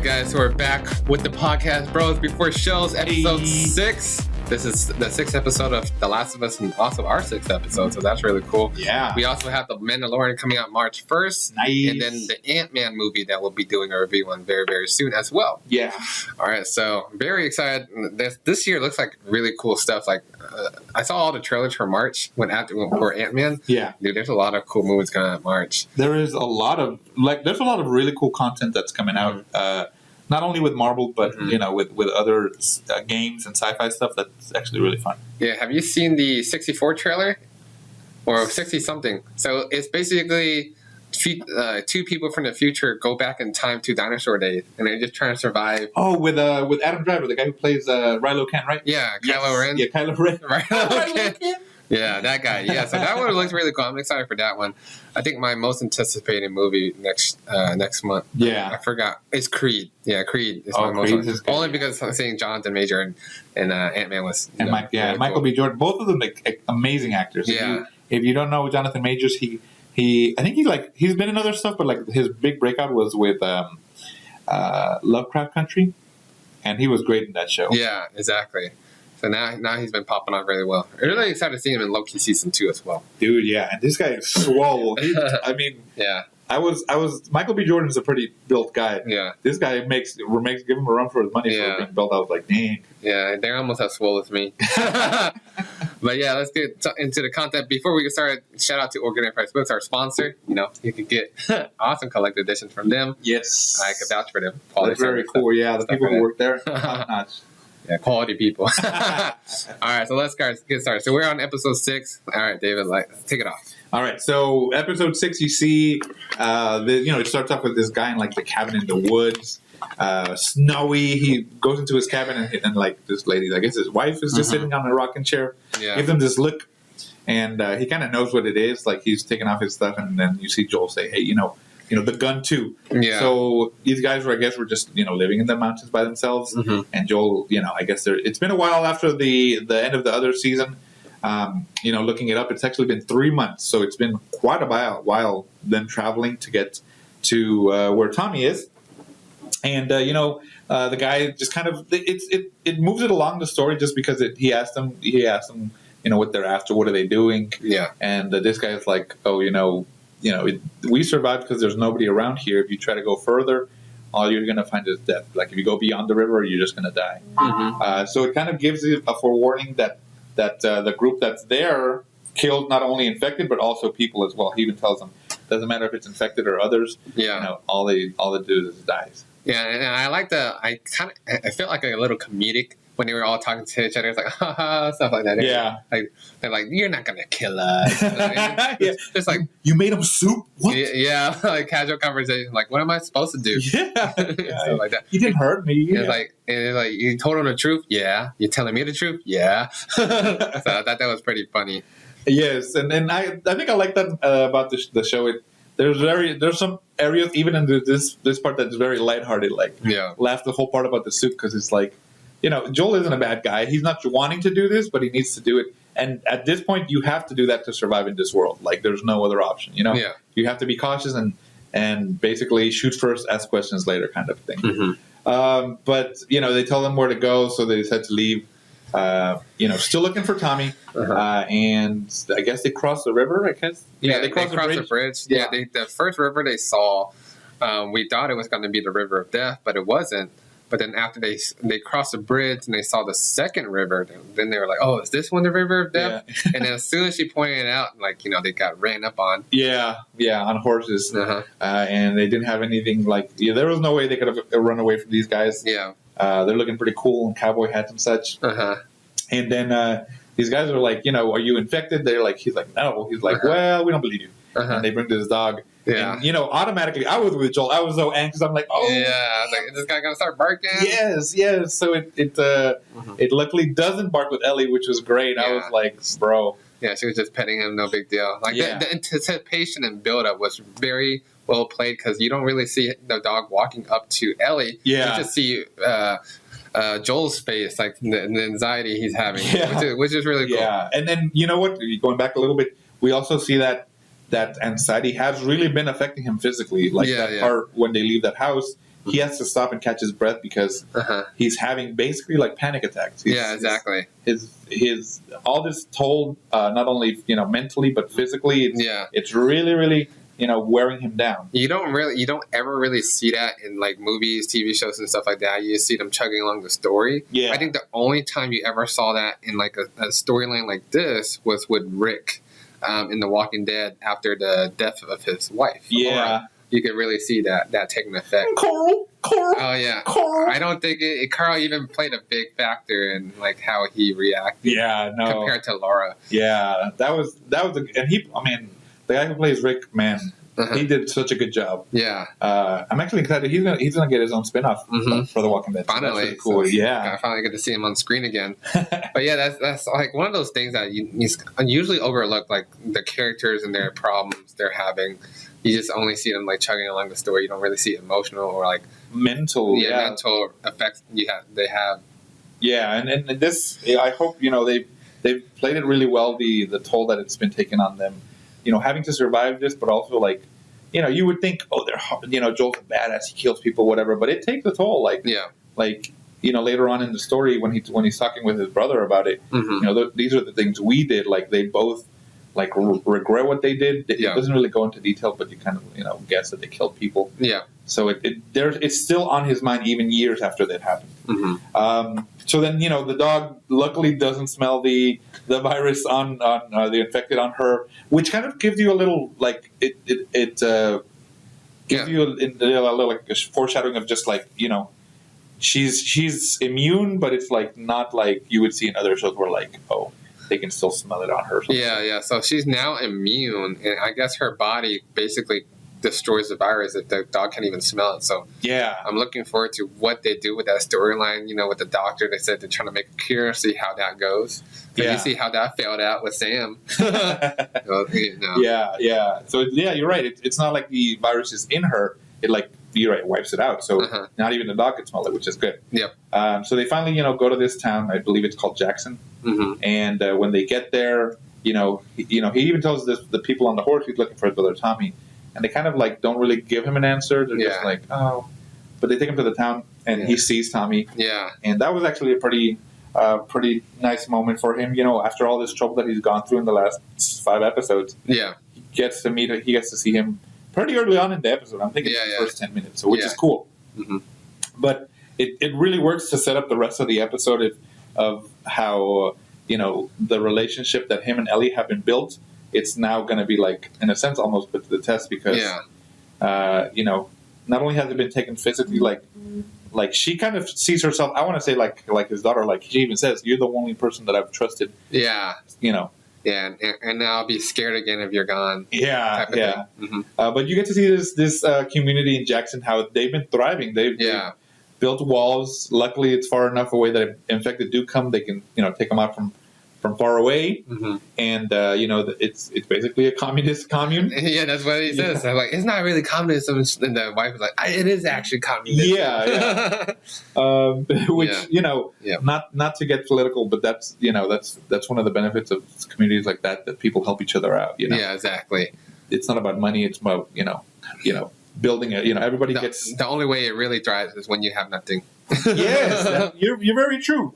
guys, so we're back with the podcast Bros Before Shows, episode 6. This is the 6th episode of The Last of Us and also our 6th episode, so that's really cool. Yeah. We also have The Mandalorian coming out March 1st. Nice. And then the Ant-Man movie that we'll be doing a review on very, very soon as well. Yeah. All right, so very excited. This year looks like really cool stuff. Like I saw all the trailers for March for Ant-Man. Yeah. Dude, there's a lot of cool movies coming out in March. There is a lot of really cool content that's coming out. Not only with Marvel, but with other games and sci-fi stuff that's actually really fun. Yeah, have you seen the 64 trailer? Or 60-something. So it's basically two people from the future go back in time to dinosaur days, and they're just trying to survive. Oh, with Adam Driver, the guy who plays Kylo Ren, right? Yeah, Kylo Ren. Yeah, Kylo Ren. Kylo Ren. Yeah, that guy. Yeah, so that one looks really cool. I'm excited for that one. I think my most anticipated movie next month. Yeah. I forgot. It's Creed. Yeah, Creed is my most Creed is good, only because I'm saying Jonathan Major and Ant-Man was and really Michael cool. B. Jordan, both of them amazing actors. Yeah. If you don't know Jonathan Majors, I think he's been in other stuff, but like his big breakout was with Lovecraft Country, and he was great in that show. Yeah, exactly. So now he's been popping off really well. I'm really excited to see him in Loki season 2 as well. Dude, yeah, and this guy is swole. Yeah. I was Michael B. Jordan's a pretty built guy. Yeah. This guy makes give him a run for his money for being built. I was like, dang. Yeah, they're almost as swole as me. But yeah, let's get into the content. Before we get started, shout out to Organic Price Books, our sponsor. You can get awesome collected editions from them. Yes. I could vouch for them. That's very cool. Yeah, the people who work there, top notch. Yeah, quality people. All right, so let's get started. So we're on episode 6. All right, David, take it off. All right, so episode 6, you see, it starts off with this guy in like the cabin in the woods, snowy. He goes into his cabin and like this lady, I guess his wife, is just sitting on a rocking chair. Yeah. Gives him this look, and he kind of knows what it is. Like he's taking off his stuff, and then you see Joel say, "Hey, the gun too." Yeah. So these guys were just living in the mountains by themselves, and Joel, I guess it's been a while after the end of the other season. Looking it up, it's actually been 3 months, so it's been quite a while them traveling to get to where Tommy is, and the guy just kind of it moves it along the story just because he asked them what they're after, what are they doing, and this guy is like, we survived because there's nobody around here. If you try to go further, all you're going to find is death. Like if you go beyond the river, you're just going to die. So it kind of gives you a forewarning that the group that's there killed not only infected but also people as well. He even tells them doesn't matter if it's infected or others. Yeah. All they do is dies. Yeah, and I like I felt like a little comedic when they were all talking to each other. It's like, haha, stuff like that. Yeah. They're like, you're not going to kill us. It's like, you made them soup? What? Yeah, like casual conversation. Like, what am I supposed to do? Yeah. Stuff like that. You didn't hurt me. Yeah. It's like, you told them the truth? Yeah. You're telling me the truth? Yeah. So I thought that was pretty funny. Yes, and I think I like that about the show. There's some areas even in this part that's very lighthearted. Like, laugh the whole part about the soup because it's like, Joel isn't a bad guy. He's not wanting to do this, but he needs to do it. And at this point, you have to do that to survive in this world. Like, there's no other option. You have to be cautious and basically shoot first, ask questions later, kind of thing. But they tell them where to go, so they decide to leave. Still looking for Tommy, and I guess they cross the river. I guess they cross the bridge. Yeah, the first river they saw, we thought it was going to be the River of Death, but it wasn't. But then after they crossed the bridge and they saw the second river, then they were like, "Oh, is this one the River of Death?" Yeah. And then as soon as she pointed it out, they got ran up on. Yeah, on horses, and they didn't have anything there was no way they could have run away from these guys. Yeah, they're looking pretty cool in cowboy hats and such. And then these guys are like, are you infected? He's like, no. He's like, well, we don't believe you. And they bring this dog. Yeah. And, automatically, I was with Joel. I was so anxious. I'm like, oh. Yeah. I was like, is this guy going to start barking? Yes. So it luckily doesn't bark with Ellie, which was great. Yeah. I was like, bro. Yeah, she was just petting him, no big deal. The anticipation and build-up was very well played because you don't really see the dog walking up to Ellie. Yeah. You just see Joel's face, like the anxiety he's having, which is really cool. Yeah, and then you know what? Going back a little bit, we also see that anxiety has really been affecting him physically. Part when they leave that house, he has to stop and catch his breath because he's having basically like panic attacks. Exactly. His all this toll, not only mentally but physically. It's really, really wearing him down. You don't ever really see that in like movies, TV shows, and stuff like that. You just see them chugging along the story. Yeah. I think the only time you ever saw that in like a storyline like this was with Rick in The Walking Dead after the death of his wife. Yeah. Laura. You could really see that taking effect. Carl. Oh yeah. Carl. I don't think Carl even played a big factor in like how he reacted. Yeah, no. Compared to Laura. Yeah, that was and he. I mean, the guy who plays Rick, man, he did such a good job. Yeah. I'm actually excited. He's gonna get his own spin-off for The Walking Dead. Finally, so that's really cool. I finally get to see him on screen again. But yeah, that's like one of those things that you usually overlook, like the characters and their problems they're having. You just only see them like chugging along the story. You don't really see emotional or like mental effects they have. Yeah, and this, I hope they've played it really well. The toll that it's been taken on them, having to survive this, but also like, you would think, they're Joel's a badass, he kills people, whatever, but it takes a toll. Like later on in the story when he's talking with his brother about it, these are the things we did. Like they both like regret what they did. It doesn't really go into detail, but you kind of guess that they killed people. Yeah. So it's still on his mind even years after that happened. So then the dog luckily doesn't smell the virus on the infected on her, which kind of gives you a little like it gives you a little like a foreshadowing of just like she's immune, but it's like not like you would see in other shows where like they can still smell it on her. Yeah. So she's now immune, and I guess her body basically destroys the virus if the dog can't even smell it. So yeah, I'm looking forward to what they do with that storyline. With the doctor, they said they're trying to make a cure, see how that goes. But you see how that failed out with Sam. Yeah. So you're right. It's not like the virus is in her. It like you're right, wipes it out. So not even the dog can smell it, which is good. Yep. So they finally go to this town. I believe it's called Jackson. And when they get there, he even tells the people on the horse he's looking for his brother Tommy, and they kind of like don't really give him an answer. They're just like, oh, but they take him to the town, and he sees Tommy. Yeah, and that was actually a pretty nice moment for him. After all this trouble that he's gone through in the last 5 episodes. Yeah, he gets to see him pretty early on in the episode. I'm thinking it's the first 10 minutes, so which is cool. But it really works to set up the rest of the episode of how the relationship that him and Ellie have been built. It's now going to be like, in a sense, almost put to the test because, not only has it been taken physically, like she kind of sees herself. I want to say like his daughter, like she even says, "You're the only person that I've trusted." Yeah. Yeah, and now I'll be scared again if you're gone. Yeah. But you get to see this community in Jackson, how they've been thriving. They've built walls. Luckily, it's far enough away that if infected do come, they can take them out from far away, and it's basically a communist commune. Yeah, that's what he says. I'm like, it's not really communism, and the wife is like, it is actually communism. Which not to get political, but that's one of the benefits of communities like that people help each other out. Yeah, exactly. It's not about money. It's about building it. Everybody gets. The only way it really thrives is when you have nothing. Yes, you're very true.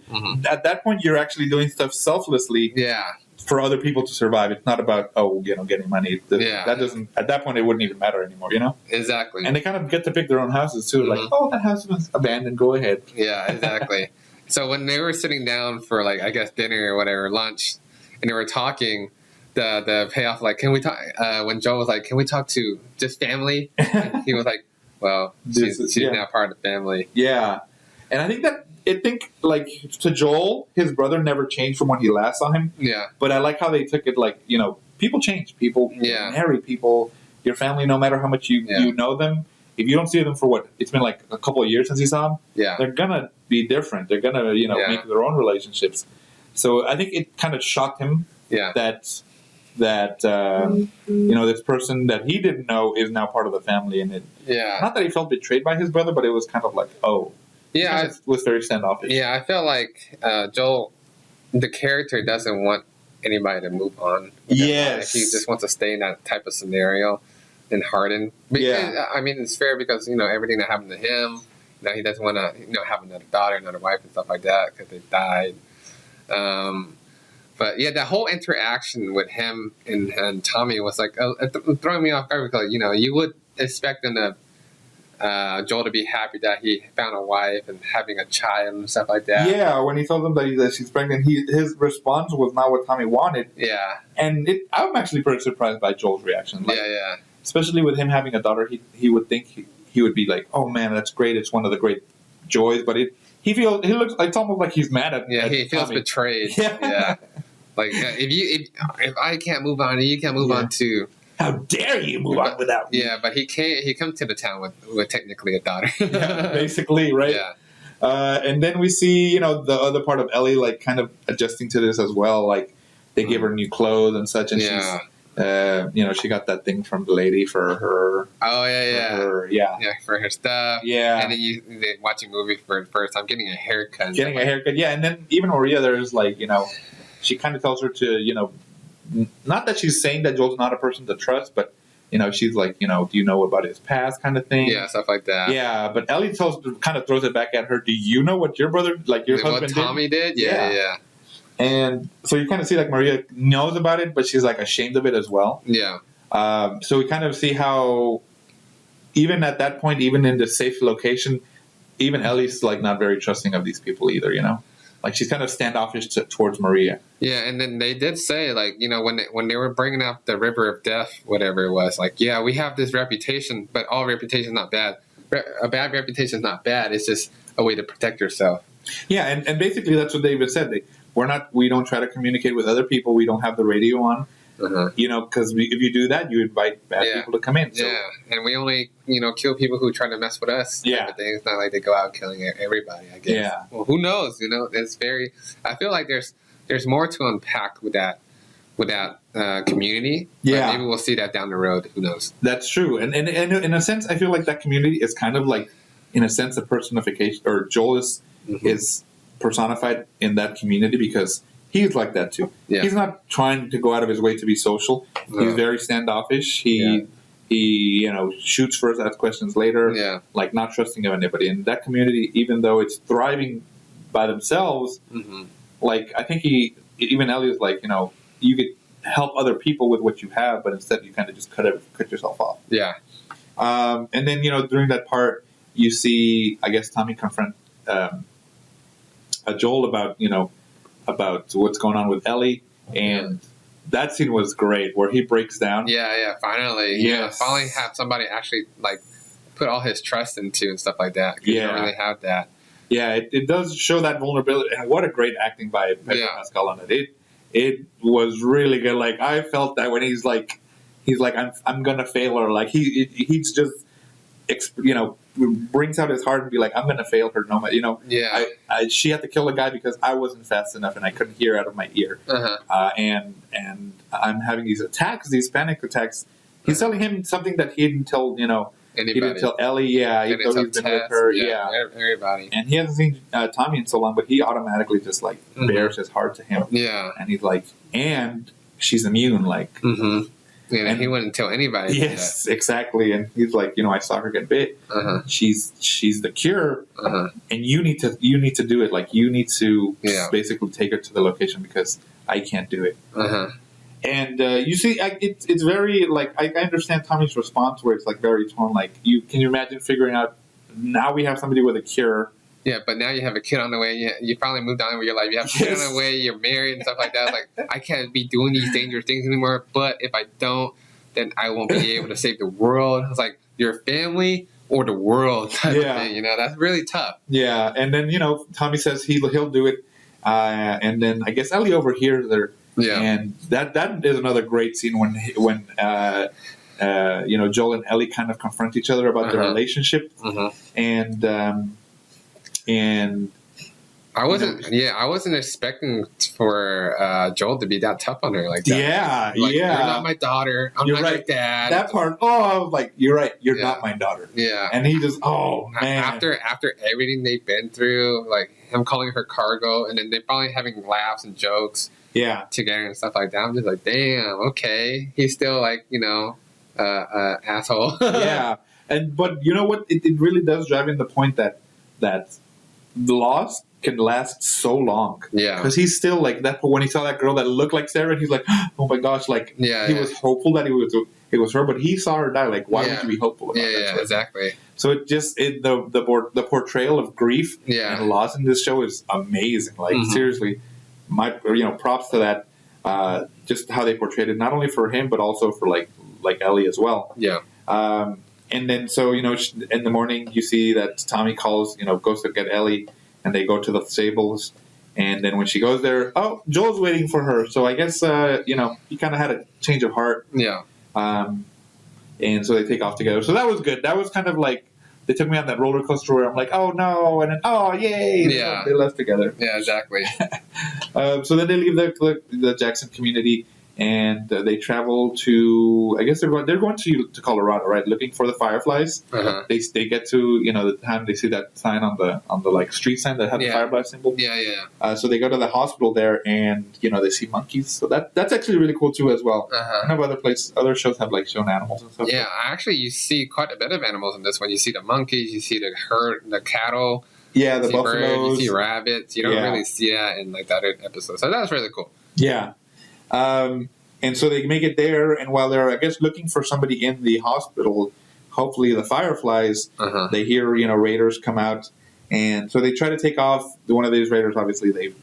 At that point, you're actually doing stuff selflessly. Yeah. For other people to survive. It's not about getting money. That doesn't. At that point, it wouldn't even matter anymore. Exactly. And they kind of get to pick their own houses too. Like, that house was abandoned. Go ahead. Yeah, exactly. So when they were sitting down for like I guess dinner or whatever, lunch, and they were talking. The payoff, like, can we talk? When Joel was like, can we talk to just family? And he was like, well, she's now part of the family. Yeah. And I think like to Joel, his brother never changed from when he last saw him. Yeah. But I like how they took it like, people change. People marry people. Your family, no matter how much you know them, if you don't see them for it's been like a couple of years since you saw them, they're going to be different. They're going to, make their own relationships. So I think it kind of shocked him that this person that he didn't know is now part of the family, and not that he felt betrayed by his brother, but it was kind of like it was very standoffish. Yeah, I felt like Joel, the character, doesn't want anybody to move on. Yes, he just wants to stay in that type of scenario. than Harden. But Yeah. I mean, it's fair because everything that happened to him. He doesn't want to have another daughter, another wife, and stuff like that because they died. But yeah, that whole interaction with him and Tommy was like throwing me off guard because you would expect them to. Joel to be happy that he found a wife and having a child and stuff like that. Yeah, when he told them that she's pregnant, his response was not what Tommy wanted. Yeah. And I'm actually pretty surprised by Joel's reaction. Like, yeah. Especially with him having a daughter, he would think he would be like, "Oh man, that's great! It's one of the great joys." But he looks. It's almost like he's mad at. Yeah, he feels Tommy. betrayed. Yeah. Like if I can't move on, you can't move on too. How dare you move on without me? Yeah, but he can't. He comes to the town with technically a daughter. Yeah, basically, right? Yeah. And then we see, the other part of Ellie, like, kind of adjusting to this as well. Like, they give her new clothes and such, and she's, she got that thing from the lady for her. Oh yeah. Yeah, for her stuff. Yeah. And then they watch a movie for the first time, getting a haircut. Yeah, and then even Maria, there's like, she kind of tells her to, not that she's saying that Joel's not a person to trust, but she's like, do you know about his past, kind of thing? Yeah, stuff like that. Yeah, but Ellie kind of throws it back at her. Do you know what your brother, like your husband, what Tommy did? Yeah. And so you kind of see like Maria knows about it, but she's like ashamed of it as well. Yeah. So we kind of see how, even at that point, even in the safe location, even Ellie's like not very trusting of these people either. Like she's kind of standoffish towards Maria. Yeah, and then they did say, like, when they were bringing up the River of Death, whatever it was, like, yeah, we have this reputation, but all reputation is not bad. A bad reputation is not bad. It's just a way to protect yourself. Yeah, and basically that's what David said. We don't try to communicate with other people. We don't have the radio on. Because if you do that, you invite bad people to come in. So. Yeah, and we only, kill people who try to mess with us. Yeah. It's not like they go out killing everybody, I guess. Yeah. Well, who knows? It's I feel like there's more to unpack with that community. Yeah. But maybe we'll see that down the road. Who knows? That's true. And in a sense, I feel like that community is kind of like, in a sense, a personification, or Joel is personified in that community because he's like that too. Yeah. He's not trying to go out of his way to be social. He's very standoffish. He shoots first, asks questions later. Yeah. Like not trusting of anybody. And that community, even though it's thriving by themselves, like I think even Elliot's like, you could help other people with what you have, but instead you kind of just cut yourself off. Yeah. And then during that part, you see, I guess Tommy confront Joel about what's going on with Ellie, and that scene was great where he breaks down. Yeah, finally. Yes. Finally have somebody actually like put all his trust into and stuff like that. Yeah. You don't really have that. Yeah, it does show that vulnerability, and what a great acting by Pedro Pascal on it. It was really good. Like I felt that when he's like I'm gonna fail her. Like he's just brings out his heart and be like, I'm gonna fail her no matter. Yeah. She had to kill a guy because I wasn't fast enough and I couldn't hear out of my ear. And I'm having these attacks, these panic attacks. He's telling him something that he didn't tell anybody. He didn't tell Ellie. Yeah, even though he's been with her. Yeah, everybody. And he hasn't seen Tommy in so long, but he automatically just like bears his heart to him. Yeah, and he's like, and she's immune. Like, yeah, and he wouldn't tell anybody. Yes, exactly. And he's like, I saw her get bit. She's the cure, and you need to do it. Like, you need to basically take her to the location because I can't do it. And you see, it's very like I understand Tommy's response where it's like very torn. Like, can you imagine figuring out now we have somebody with a cure. Yeah, but now you have a kid on the way. You finally moved on with your life. You have a kid on the way. You're married and stuff like that. Like, I can't be doing these dangerous things anymore. But if I don't, then I won't be able to save the world. It's like your family or the world type of thing. That's really tough. Yeah, and then Tommy says he'll do it, and then I guess Ellie overhears her. Yeah, and that is another great scene when Joel and Ellie kind of confront each other about their relationship, and I wasn't expecting for Joel to be that tough on her like that. Yeah, You're not my daughter. I'm not your dad. That part. Oh, I was like, you're right. You're not my daughter. Yeah, and he just, oh man. After everything they've been through, like him calling her cargo, and then they probably having laughs and jokes. Yeah, together and stuff like that. I'm just like, damn, okay. He's still like, asshole. Yeah, but you know what? It really does drive in the point that the loss can last so long. Yeah. Because he's still like that. When he saw that girl that looked like Sarah, he's like, oh my gosh! Like he was hopeful that it was her, but he saw her die. Like, why would you be hopeful about that? Yeah, exactly. So the portrayal of grief and loss in this show is amazing. Like seriously, props to that. Just how they portrayed it, not only for him but also for like Ellie as well. Yeah. And then so in the morning you see that Tommy goes to get Ellie, and they go to the stables. And then when she goes there, oh, Joel's waiting for her. So I guess he kind of had a change of heart. Yeah. And so they take off together. So that was good. That was kind of like they took me on that roller coaster where I'm like, oh no, and then oh yay, yeah, they left together. Yeah, exactly. So then they leave the Jackson community, and they travel to. I guess they're going to Colorado, right? Looking for the Fireflies. Uh-huh. They get to the time they see that sign on the like street sign that had the Firefly symbol. Yeah. So they go to the hospital there, and they see monkeys. So that's actually really cool too as well. Uh-huh. I know other shows have like shown animals and stuff. Yeah, actually, you see quite a bit of animals in this one. You see the monkeys, you see the cattle. Yeah, the buffaloes. Birds, you see rabbits. You don't really see that in like that episode. So that's really cool. Yeah. And so they make it there, and while they're, I guess, looking for somebody in the hospital, hopefully the Fireflies, they hear, raiders come out, and so they try to take off one of these raiders. Obviously,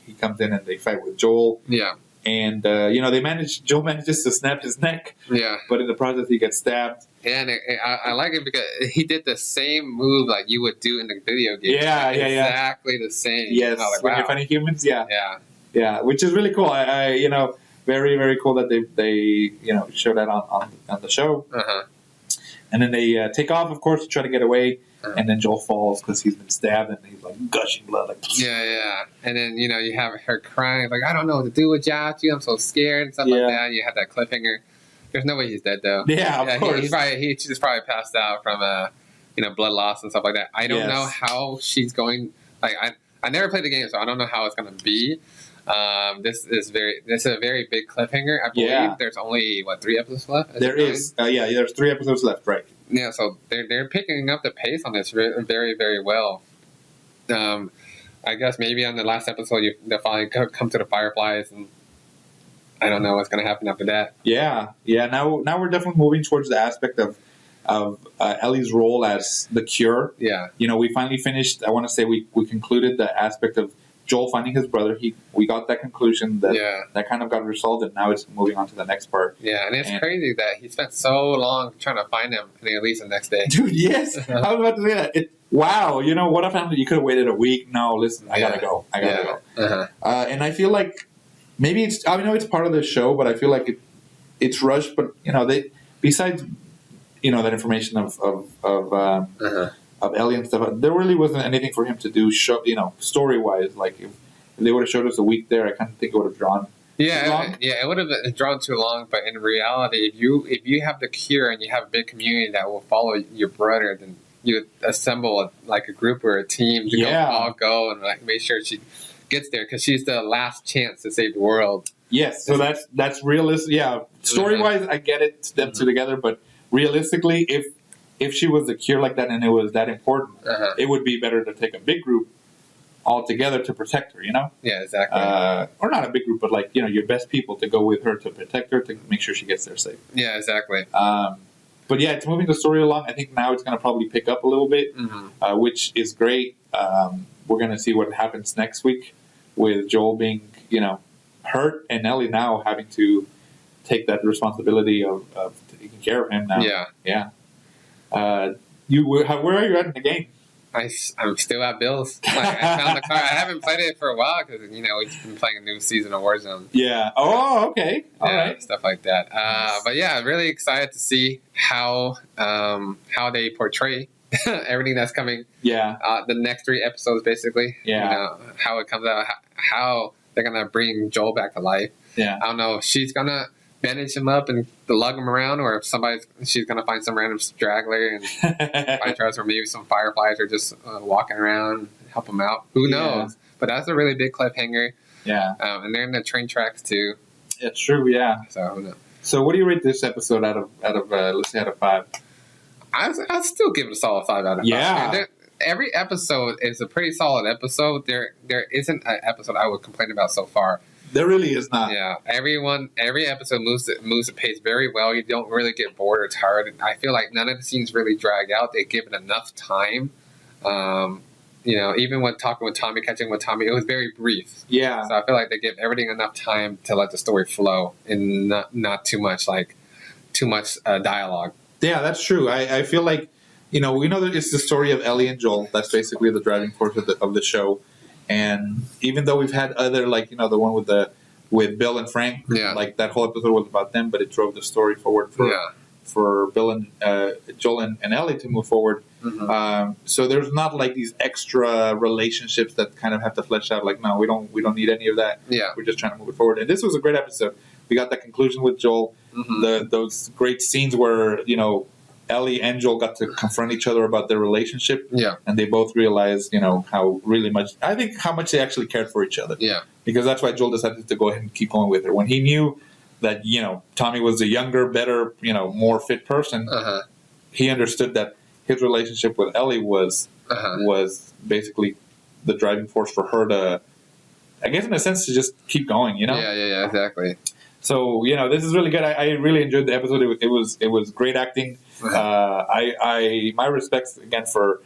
he comes in and they fight with Joel. Yeah. And, Joel manages to snap his neck. Yeah. But in the process, he gets stabbed. Yeah, and I like it because he did the same move like you would do in the video game. Yeah, exactly the same. Yes, like, when you're fighting humans, Yeah. Yeah, which is really cool. I very, very cool that they show that on the show. Uh-huh. And then they take off, of course, to try to get away. And then Joel falls because he's been stabbed and he's like gushing blood. Like, yeah. And then you have her crying like, I don't know what to do without you. I'm so scared and stuff like that. And you have that cliffhanger. There's no way he's dead though. Yeah, of course. He just probably passed out from blood loss and stuff like that. I don't know how she's going. Like I never played the game, so I don't know how it's going to be. This is a very big cliffhanger. I believe there's only 3 episodes left. There is, there's 3 episodes left, right? Yeah, so they're picking up the pace on this very, very well. I guess maybe on the last episode they'll finally come to the Fireflies, and I don't know what's going to happen after that. Yeah. Now we're definitely moving towards the aspect of Ellie's role as the cure. Yeah. We finally finished. I want to say we concluded the aspect of Joel finding his brother. We got that conclusion that kind of got resolved, and now it's moving on to the next part. Yeah, and it's crazy that he spent so long trying to find him, and he leaves the next day. Dude, yes, I was about to say that. Wow, what if you could have waited a week? No, listen, I gotta go. Uh-huh. And I feel like maybe I know it's part of the show, but I feel like it's rushed. But they besides that information of Ellie and stuff, there really wasn't anything for him to do. Story wise, like if they would have showed us a week there, I kind of think it would have drawn. It would have drawn too long. But in reality, if you have the cure and you have a big community that will follow your brother, then you assemble a group or a team to all go and make sure she gets there because she's the last chance to save the world. Yes, so that's realistic. Yeah, story wise, I get it. Them two together, but realistically, if she was the cure like that and it was that important, it would be better to take a big group all together to protect her, Yeah, exactly. Or not a big group, but your best people to go with her to protect her, to make sure she gets there safe. Yeah, exactly. But yeah, it's moving the story along. I think now it's going to probably pick up a little bit, which is great. We're going to see what happens next week with Joel being, hurt and Ellie now having to take that responsibility of taking care of him now. Yeah. Where are you at in the game? I'm still at Bill's. I found the car. I haven't played it for a while because we've been playing a new season of Warzone. Yeah. Oh, okay. All right. Stuff like that. But yeah, really excited to see how they portray everything that's coming. Yeah. The next 3 episodes, basically. Yeah. How it comes out. How they're gonna bring Joel back to life. Yeah. I don't know if she's gonna bandage him up and lug him around, or if she's gonna find some random straggler and find trust, or maybe some Fireflies are just walking around and help him out. Who knows? But that's a really big cliffhanger. Yeah. And they're in the train tracks too. It's true. Yeah. So who knows? So, what do you rate this episode out of let's say out of 5? I'd still give it a solid 5 out of 5. Yeah. Every episode is a pretty solid episode. There isn't an episode I would complain about so far. There really is not. Yeah, every episode moves the pace very well. You don't really get bored or tired. I feel like none of the scenes really drag out. They give it enough time. Even when talking with Tommy, catching with Tommy, it was very brief. Yeah. So I feel like they give everything enough time to let the story flow and not too much dialogue. Yeah, that's true. I feel like, we know that it's the story of Ellie and Joel. That's basically the driving force of the show. And even though we've had other, the one with Bill and Frank, like that whole episode was about them, but it drove the story forward for Bill and Joel and Ellie to move forward. Mm-hmm. So there's not like these extra relationships that kind of have to flesh out. Like, no, we don't need any of that. Yeah, we're just trying to move it forward. And this was a great episode. We got that conclusion with Joel. Mm-hmm. Those great scenes where Ellie and Joel got to confront each other about their relationship. Yeah, and they both realized how much they actually cared for each other. Yeah, because that's why Joel decided to go ahead and keep going with her when he knew that Tommy was a younger, better, more fit person. Uh-huh. He understood that his relationship with Ellie was basically the driving force for her to, I guess, in a sense, to just keep going. Yeah, exactly. So this is really good. I really enjoyed the episode. It was great acting. Uh-huh. My respects again for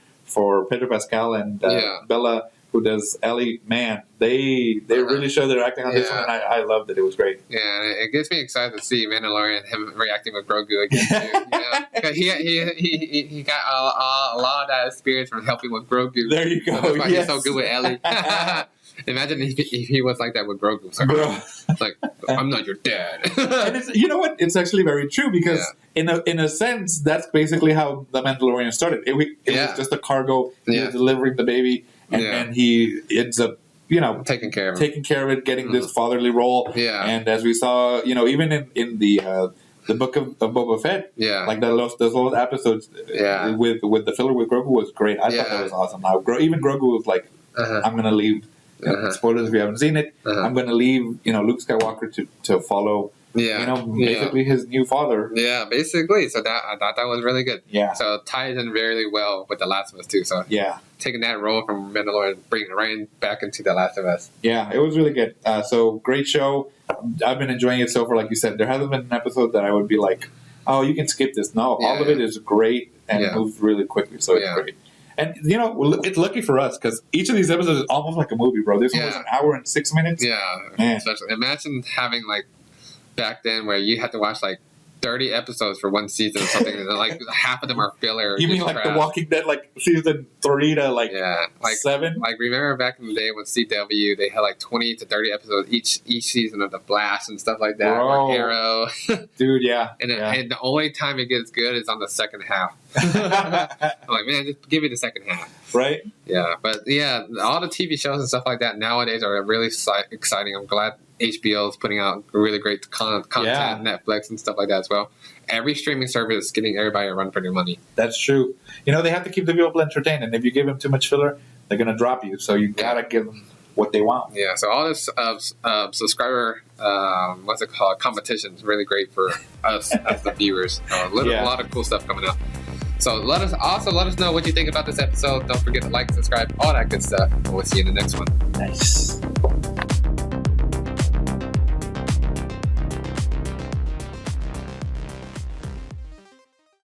Pedro Pascal and Bella, who does Ellie. Man, they really show their acting on this one, and I loved it. It was great. Yeah, and it gets me excited to see Mandalorian, him reacting with Grogu again too. He got a lot of that experience from helping with Grogu. There you go. That's why he's so good with Ellie. Imagine if he was like that with Grogu. It's like, I'm not your dad. And you know what? It's actually very true because in a sense, that's basically how the Mandalorian started. It was just a cargo. He was delivering the baby, and he ends up, taking care of it, getting this fatherly role. Yeah. And as we saw, even in the book of Boba Fett, like those little episodes with the filler with Grogu was great. I thought that was awesome. Now, even Grogu was like, I'm going to leave. Spoilers if you haven't seen it. I'm going to leave, Luke Skywalker to follow, basically his new father. Yeah, basically. So I thought that was really good. Yeah. So it ties in really well with The Last of Us too. So taking that role from Mandalorian, bringing it right back into The Last of Us. Yeah, it was really good. So great show. I've been enjoying it so far. Like you said, there hasn't been an episode that I would be like, oh, you can skip this. No, all of it is great and it moves really quickly. So it's great. And, it's lucky for us because each of these episodes is almost like a movie, bro. This one was an hour and 6 minutes. Yeah. Man. Especially, imagine having, back then where you had to watch, 30 episodes for one season or something, and half of them are filler. You mean crap. The Walking Dead, season 3 to 7? Remember back in the day when CW, they had 20 to 30 episodes each season of The Flash and stuff like that, or Arrow. Dude, yeah. And the only time it gets good is on the second half. I'm like, man, just give me the second half. Right? Yeah, but all the TV shows and stuff like that nowadays are really exciting. I'm glad HBO is putting out really great content, Netflix and stuff like that as well. Every streaming service is getting everybody a run for their money. That's true. They have to keep the people entertained, and if you give them too much filler, they're going to drop you. So you got to give them what they want. Yeah, so all this subscriber, competition is really great for us as the viewers. A lot of cool stuff coming up. So let us know what you think about this episode. Don't forget to like, subscribe, all that good stuff. And we'll see you in the next one. Nice.